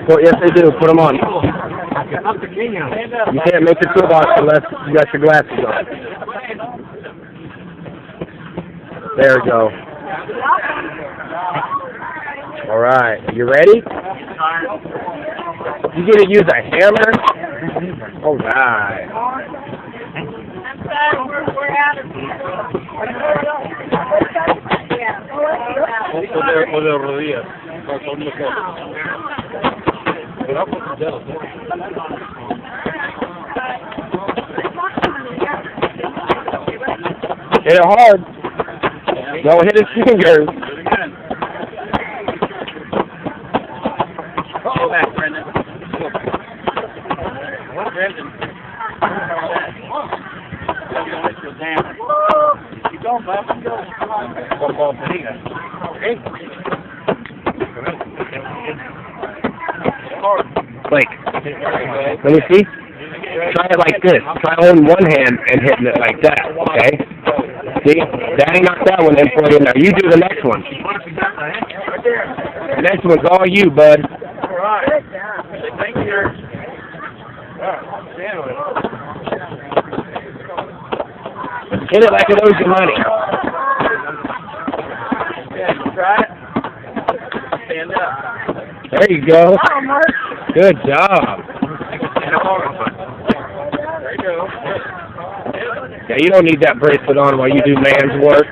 Well, yes, they do. Put them on. You can't make the toolbox unless you got your glasses on. There we go. All right. You ready? You gonna use a hammer? All right. I'm sorry, we're out of here. O de rodillas. Son mejor. Cuidado con tus dedos, Hit it hard. Don't hit his fingers. Go back, Brendan. What, Brendan? Keep going, Bob. Keep going. Por favor, te diga. Okay? Like, let me see. Try it like this. Try holding one hand and hitting it like that, okay? See? Daddy knocked that one in for you. Now you do the next one. The next one's all you, bud. All right. Thank you. Hit it like it owes you money. Yeah, you try it. Stand up. There you go. Good job. There you go. Yeah, you don't need that bracelet on while you do man's work.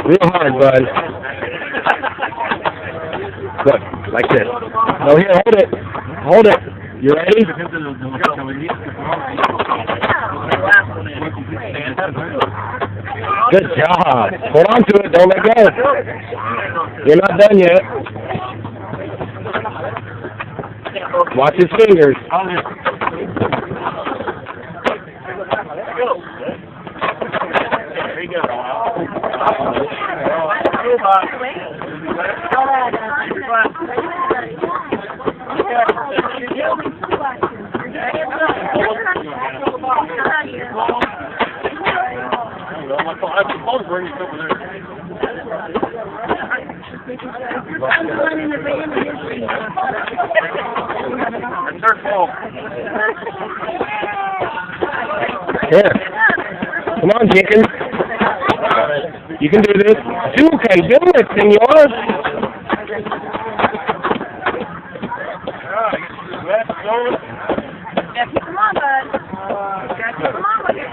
Real hard, bud. Look, like this. No, here, hold it. Hold it. You ready? Good job. Hold on to it. Don't let go. You're not done yet. Watch his fingers. There you go. Here. Come on, Jenkins. You can do this. You can do it, senor. Come on, bud. Come on with it.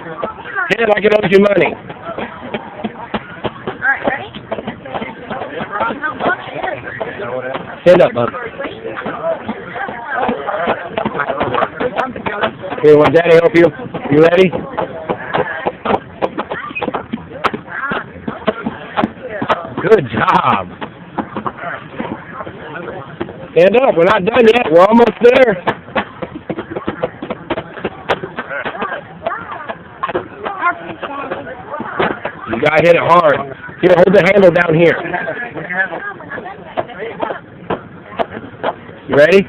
Hit it like it owes you money. All right, ready? Stand up, bud. Here, want Daddy help you? You ready? Good job. Stand up. We're not done yet. We're almost there. You gotta hit it hard. Here, hold the handle down here. You ready?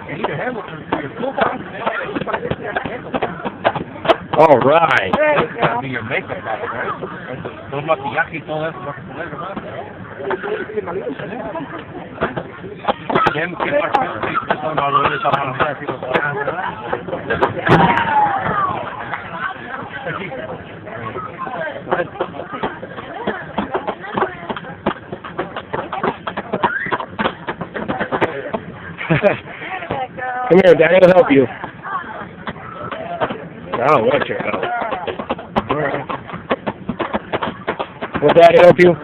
All right. That'll be your makeup, right? Los maquillajes y todo eso. ¿Qué partido no lo debes avanzar? Come here, Daddy will help you. I don't want your help. Will Daddy help you?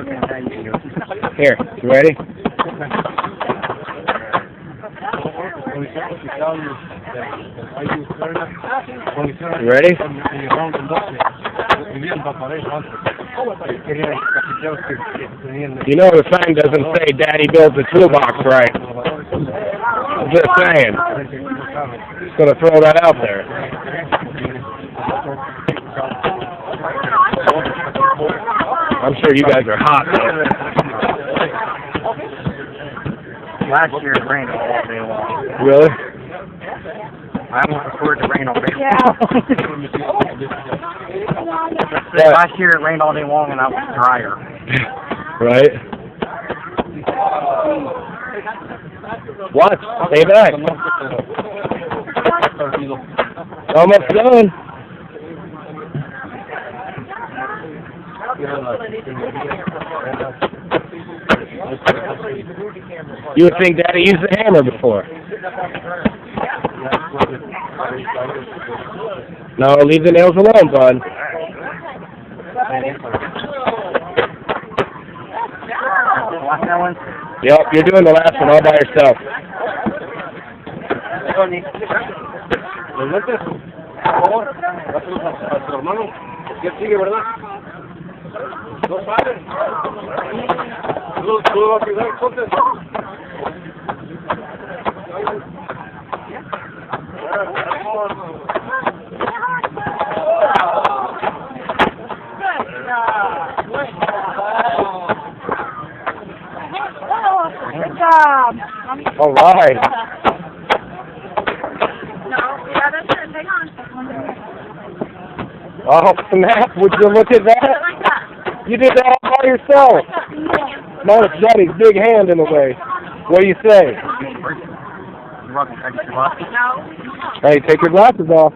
Here, you ready? You ready? You know the sign doesn't say Daddy builds a toolbox right. just saying. Just gonna throw that out there. I'm sure you guys are hot though. Last year it rained all day long. Really? I almost preferred to rain all day. Yeah. Last year it rained all day long and I was drier. Right? Watch. Stay back. Almost done. You would think Daddy used the hammer before. No, leave the nails alone, bud. Last that one? Yep, you're doing the last one all by yourself. Good job. All right. No, yeah, that's it. Hang on. Oh, snap. Would you look at that? Like that. You did that all by yourself. No, it's Daddy's big hand in the way. What do you say? You're welcome. Can I get your glasses? No. Hey, take your glasses off.